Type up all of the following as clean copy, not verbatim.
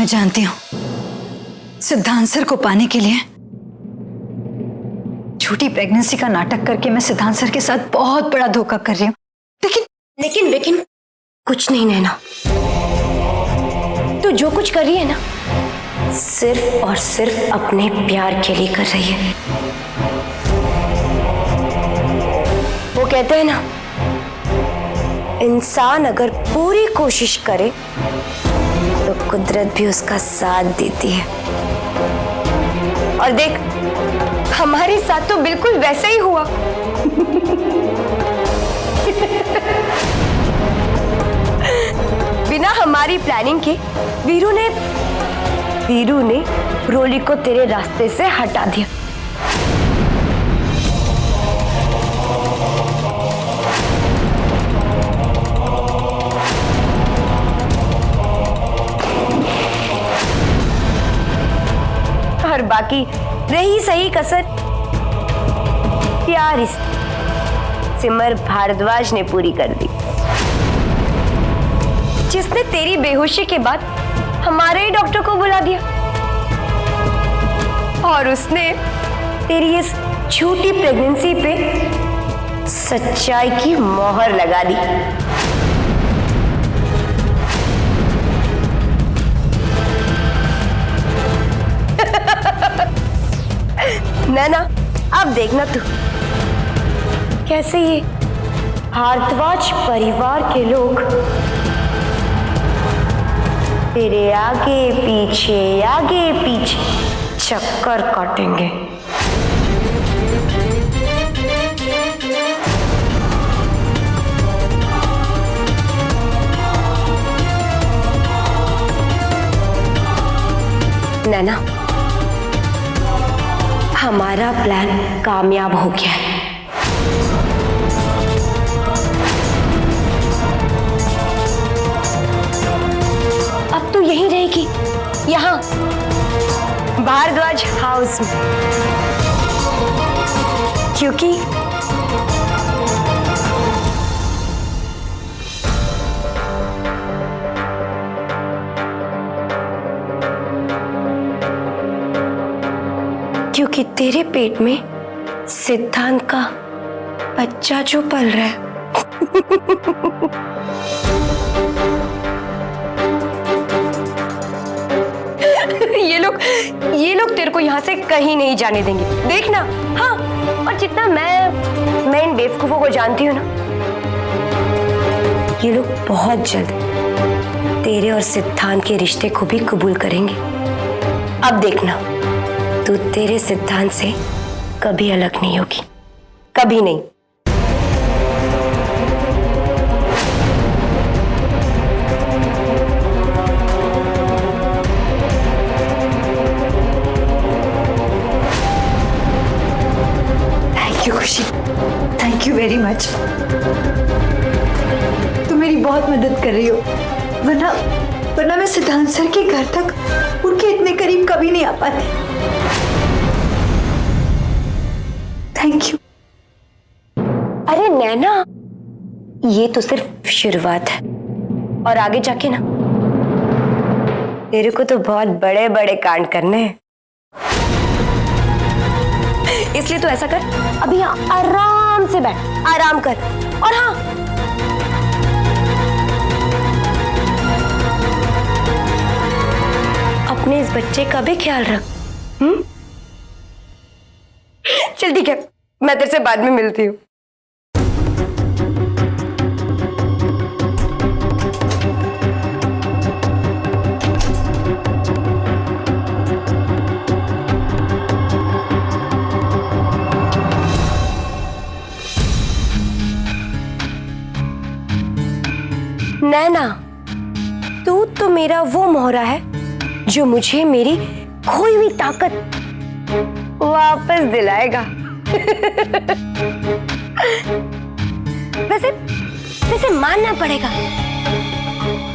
जानती हूँ सिद्धांत सर को पाने के लिए छोटी प्रेगनेंसी का नाटक करके मैं सिद्धांत सर के साथ बहुत बड़ा धोखा कर रही हूँ। लेकिन कुछ नहीं नैना, तू जो कुछ कर रही है ना सिर्फ और सिर्फ अपने प्यार के लिए कर रही है। वो कहते हैं ना, इंसान अगर पूरी कोशिश करे तो कुदरत भी उसका साथ देती है। और देख, हमारे साथ तो बिल्कुल वैसा ही हुआ। बिना हमारी प्लानिंग के वीरू ने रोली को तेरे रास्ते से हटा दिया। और बाकी रही सही कसर प्यार, इस सिमर भारद्वाज ने पूरी कर दी, जिसने तेरी बेहोशी के बाद हमारे ही डॉक्टर को बुला दिया और उसने तेरी इस झूठी प्रेगनेंसी पे सच्चाई की मोहर लगा दी। नैना, अब देखना तू कैसे ये भारद्वाज परिवार के लोग तेरे आगे पीछे चक्कर काटेंगे। नैना, हमारा प्लान कामयाब हो गया है। अब तू यहीं रहेगी, यहाँ भारद्वाज हाउस में, क्योंकि तेरे पेट में सिद्धांत का बच्चा जो पल रहा है। ये लोग तेरे को यहाँ से कहीं नहीं जाने देंगे, देखना। हाँ, और जितना मैं इन बेवकूफों को जानती हूँ ना, ये लोग बहुत जल्द तेरे और सिद्धांत के रिश्ते को भी कबूल करेंगे। अब देखना, तू तेरे सिद्धांत से कभी अलग नहीं होगी, कभी नहीं। थैंक यू खुशी, थैंक यू वेरी मच। तुम मेरी बहुत मदद कर रही हो, वरना मैं सिद्धांत सर के घर तक उनके इतने करीब कभी नहीं आ पाती। Thank you. अरे नैना, ये तो सिर्फ शुरुआत है, और आगे जाके ना तेरे को तो बहुत बड़े बड़े कांड करने हैं। इसलिए तो ऐसा कर, अभी आराम से बैठ, आराम कर। और हाँ, अपने इस बच्चे का भी ख्याल रख। चल ठीक है, मैं तेरे से बाद में मिलती हूँ। नैना, तू तो मेरा वो मोहरा है जो मुझे मेरी खोई हुई ताकत वापस दिलाएगा। वैसे मानना पड़ेगा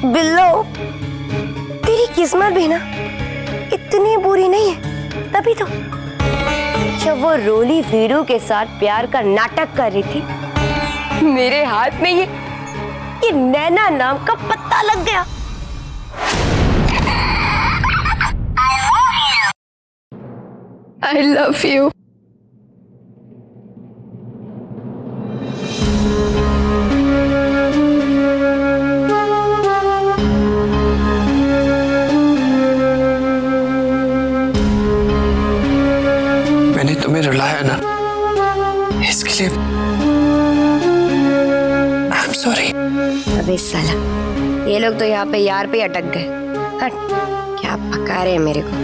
बिल्लो, तेरी किस्मत भी ना इतनी बुरी नहीं है। तभी तो जब वो रोली वीरू के साथ प्यार का नाटक कर रही थी, मेरे हाथ में ये नैना नाम का पत्ता लग गया। I love you. मैंने तुम्हें रुलाया ना, इसके लिए आई एम सॉरी। अबे साला, ये लोग तो यहाँ पे यार पे अटक गए। हट, क्या पका रहे हैं मेरे को।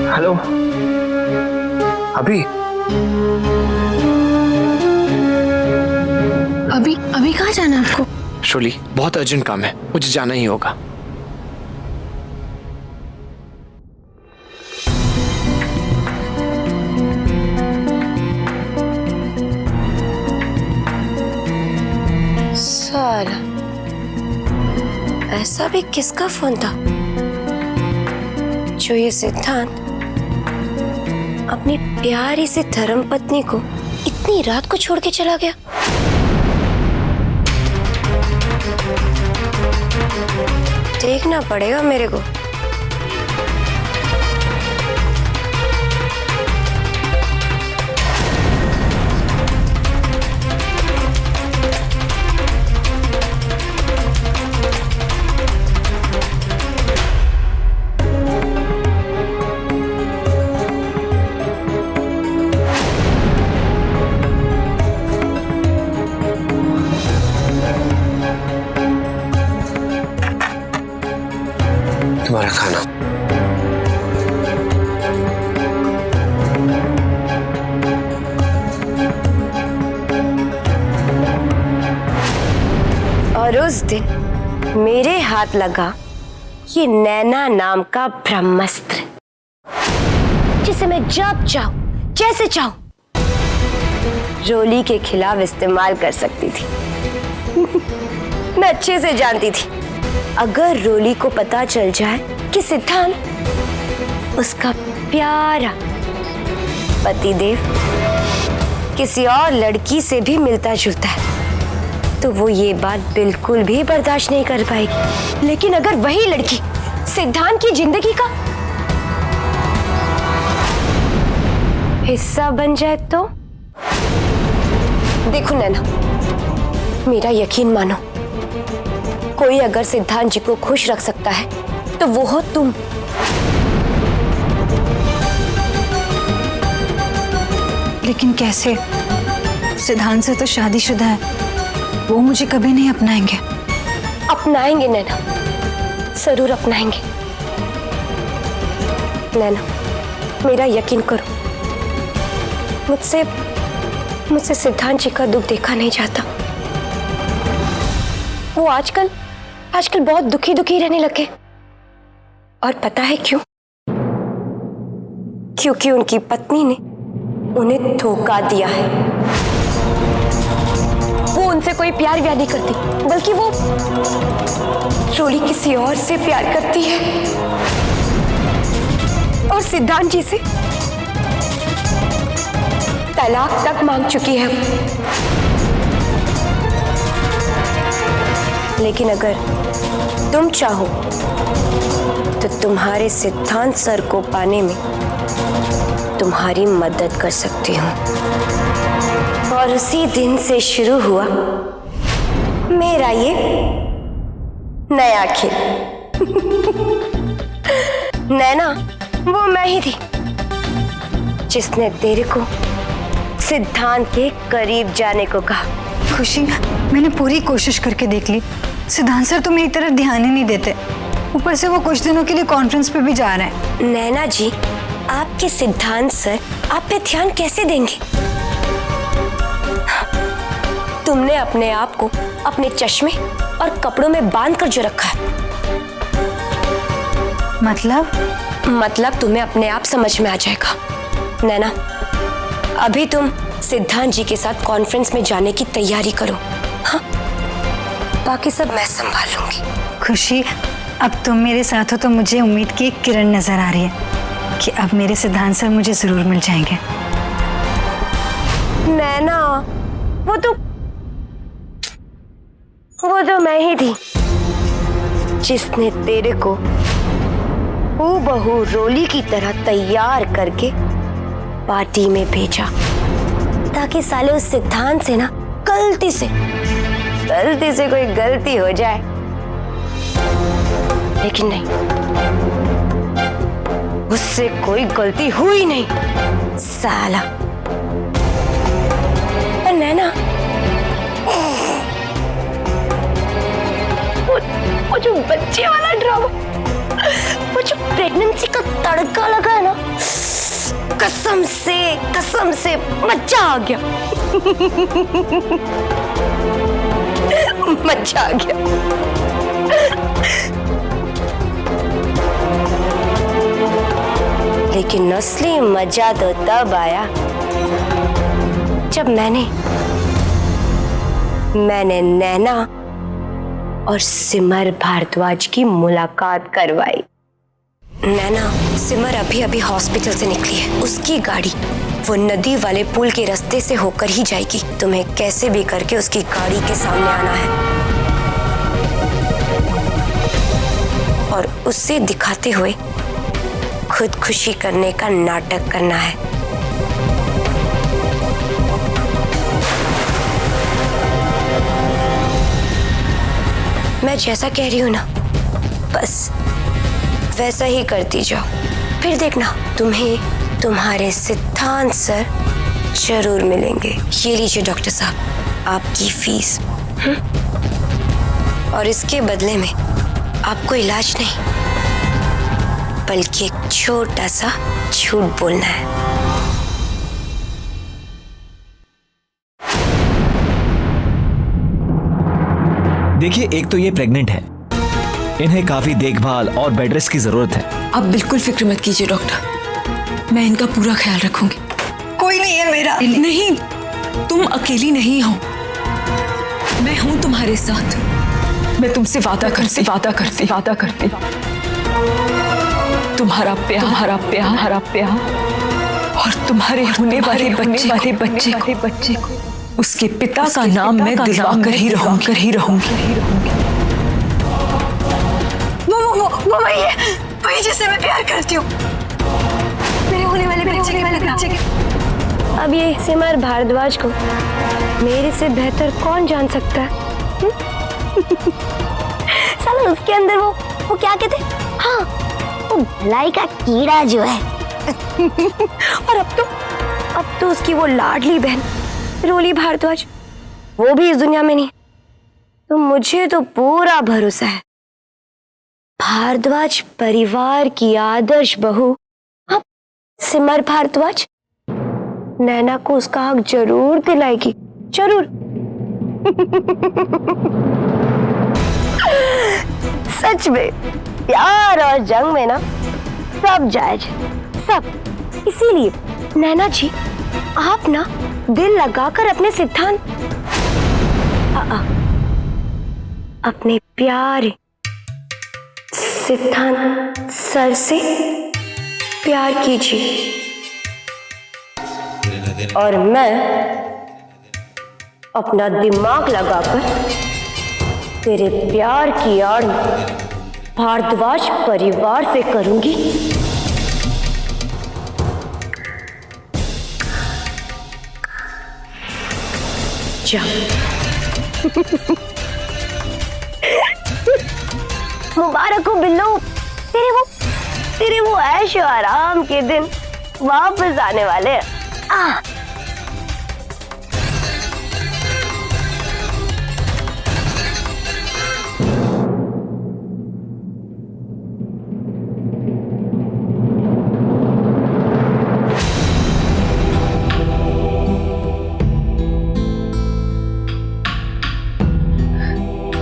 हेलो, अभी अभी कहाँ जाना आपको? शोली, बहुत अर्जेंट काम है, मुझे जाना ही होगा। साला, ऐसा भी किसका फोन था जो ये सिद्धांत अपनी प्यारी सी धर्मपत्नी को इतनी रात को छोड़ के चला गया? देखना पड़ेगा मेरे को। तुम्हारा खाना। और उस दिन मेरे हाथ लगा ये नैना नाम का ब्रह्मास्त्र, जिसे मैं जब चाहूं जैसे चाहूं रोली के खिलाफ इस्तेमाल कर सकती थी। मैं अच्छे से जानती थी, अगर रोली को पता चल जाए कि सिद्धांत उसका प्यारा पतिदेव किसी और लड़की से भी मिलता जुलता है, तो वो ये बात बिल्कुल भी बर्दाश्त नहीं कर पाएगी। लेकिन अगर वही लड़की सिद्धांत की जिंदगी का हिस्सा बन जाए तो? देखो नैना, मेरा यकीन मानो, कोई अगर सिद्धांत जी को खुश रख सकता है तो वो हो तुम। लेकिन कैसे? सिद्धांत से तो शादीशुदा है, वो मुझे कभी नहीं अपनाएंगे। अपनाएंगे नैना, जरूर अपनाएंगे। नैना, मेरा यकीन करो, मुझसे सिद्धांत जी का दुख देखा नहीं जाता। वो आजकल बहुत दुखी रहने लगे। और पता है क्यों? क्योंकि उनकी पत्नी ने उन्हें धोखा दिया है। वो उनसे कोई प्यार व्यार नहीं करती, बल्कि वो रोली किसी और से प्यार करती है और सिद्धांत जी से तलाक तक मांग चुकी है। लेकिन अगर तुम चाहो तो तुम्हारे सिद्धांत सर को पाने में तुम्हारी मदद कर सकती हूँ। और उसी दिन से शुरू हुआ मेरा ये नया खेल। नैना, वो मैं ही थी जिसने तेरे को सिद्धांत के करीब जाने को कहा। खुशी, मैंने पूरी कोशिश करके देख ली, सिद्धांत सर तो मेरी तरफ ध्यान ही नहीं देते। ऊपर से वो कुछ दिनों के लिए कॉन्फ्रेंस पे भी जा रहे हैं। नैना जी, आपके सिद्धांत सर आप पे ध्यान कैसे देंगे? तुमने अपने आप को अपने चश्मे और कपड़ों में बांध कर जो रखा है। मतलब तुम्हें अपने आप समझ में आ जाएगा। नैना, अभी तुम सिद्धांत जी के साथ कॉन्फ्रेंस में जाने की तैयारी करो। हाँ, बाकी सब मैं संभाल लूंगी। खुशी, अब तुम मेरे साथ हो तो मुझे उम्मीद की एक किरण नजर आ रही है कि अब मेरे सिद्धांत सर मुझे जरूर मिल जाएंगे। नैना, वो तो मैं ही थी जिसने तेरे को हूबहू रोली की तरह तैयार करके पार्टी में भेजा, ताकि साले उस सिद्धांत से ना गलती से कोई गलती हो जाए। लेकिन नहीं, उससे कोई गलती हुई नहीं साला। और नैना, वो जो बच्चे वाला ड्रामा, वो जो प्रेगनेंसी का तड़का लगा है ना, कसम से मजा आ गया। मजा आ गया। लेकिन असली मजा तो तब आया जब मैंने नैना और सिमर भारद्वाज की मुलाकात करवाई। नैना, सिमर अभी हॉस्पिटल से निकली है। उसकी गाड़ी वो नदी वाले पुल के रास्ते से होकर ही जाएगी। तुम्हें कैसे भी करके उसकी गाड़ी के सामने आना है और उसे दिखाते हुए खुदकुशी करने का नाटक करना है। मैं जैसा कह रही हूं ना, बस वैसा ही करती जाओ। फिर देखना, तुम्हें तुम्हारे सिद्धांत सर जरूर मिलेंगे। ये लीजिए डॉक्टर साहब, आपकी फीस। और इसके बदले में आपको इलाज नहीं, बल्कि एक छोटा सा झूठ बोलना है। देखिए, एक तो ये प्रेग्नेंट है, इन्हें काफी देखभाल और बेड रेस्ट की जरूरत है। आप बिल्कुल फिक्र मत कीजिए डॉक्टर, मैं इनका पूरा ख्याल रखूंगी। कोई नहीं है मेरा। नहीं, तुम अकेली नहीं हो, मैं हूं तुम्हारे साथ। मैं तुमसे वादा करती तुम्हारा प्यार और तुम्हारे होने वाले बच्चे को उसके पिता का नाम मैं दिलवा कर ही रहूंगी। वो वही जिससे मैं प्यार करती हूँ, मेरे होने वाले बच्चे के। अब ये सिमर भारद्वाज को मेरे से बेहतर कौन जान सकता है? साला उसके अंदर वो क्या कहते? हाँ, वो भलाई का कीड़ा जो है। और अब तो उसकी वो लाडली बहन रोली भारद्वाज, वो भी इस दुनिया में नहीं। तो मुझे तो पूरा भरोसा है, भारद्वाज परिवार की आदर्श बहू अब सिमर भारद्वाज नैना को उसका हक जरूर दिलाएगी, जरूर। सच में प्यार और जंग में ना सब जायज, सब। इसीलिए नैना जी, आप ना दिल लगाकर अपने सिद्धांत अपने प्यारे सिद्धांत सर से प्यार कीजिए, और मैं अपना दिमाग लगाकर तेरे प्यार की आड़ में भारद्वाज परिवार से करूंगी। जा। मुबारक हो बिल्लू, तेरे वो ऐश और आराम के दिन वापस आने वाले हैं।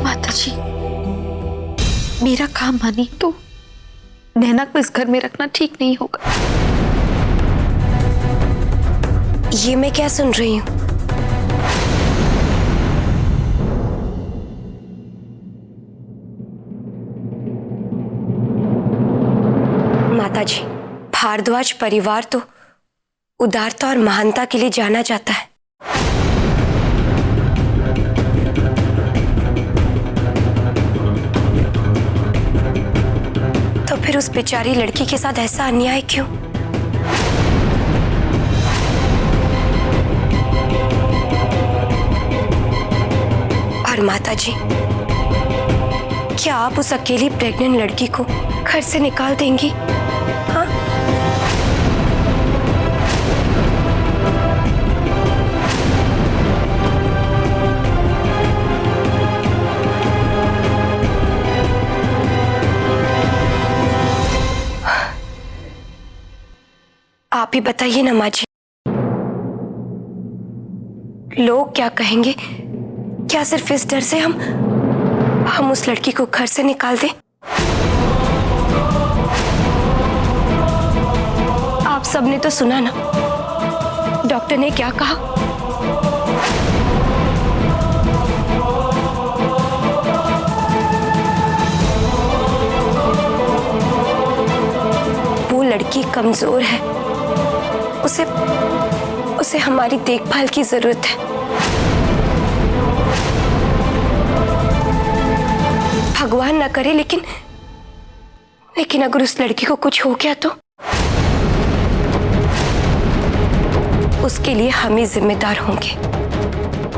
माता जी, मेरा काम मानी तो नैना को इस घर में रखना ठीक नहीं होगा। ये मैं क्या सुन रही हूँ? माताजी, भारद्वाज परिवार तो उदारता और महानता के लिए जाना जाता है। तो फिर उस बेचारी लड़की के साथ ऐसा अन्याय क्यों? और माता जी, क्या आप उस अकेली प्रेग्नेंट लड़की को घर से निकाल देंगी? हाँ? आप ही बताइए ना माँ जी, लोग क्या कहेंगे? क्या सिर्फ इस डर से हम उस लड़की को घर से निकाल दें? आप सबने तो सुना ना, डॉक्टर ने क्या कहा? वो लड़की कमजोर है, उसे हमारी देखभाल की जरूरत है। भगवान ना करे, लेकिन अगर उस लड़की को कुछ हो गया तो उसके लिए हम ही जिम्मेदार होंगे।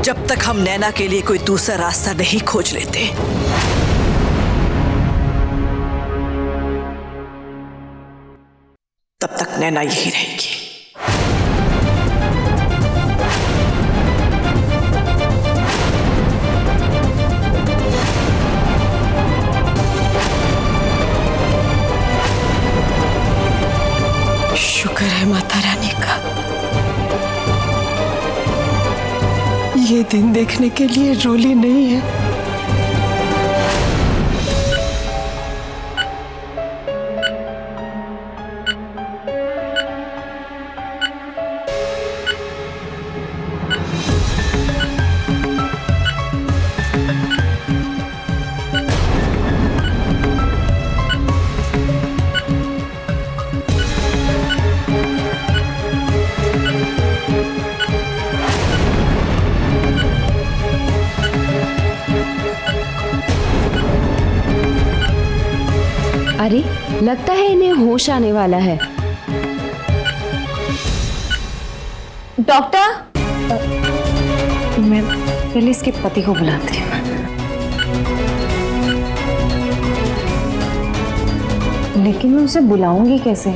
जब तक हम नैना के लिए कोई दूसरा रास्ता नहीं खोज लेते, तब तक नैना यही रहेगी। शुक्र है माता रानी का, ये दिन देखने के लिए रोली नहीं है। अरे लगता है इन्हें होश आने वाला है। डॉक्टर, मैं पहले इसके पति को बुलाती हूँ। लेकिन मैं उसे बुलाऊंगी कैसे?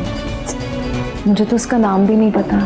मुझे तो उसका नाम भी नहीं पता।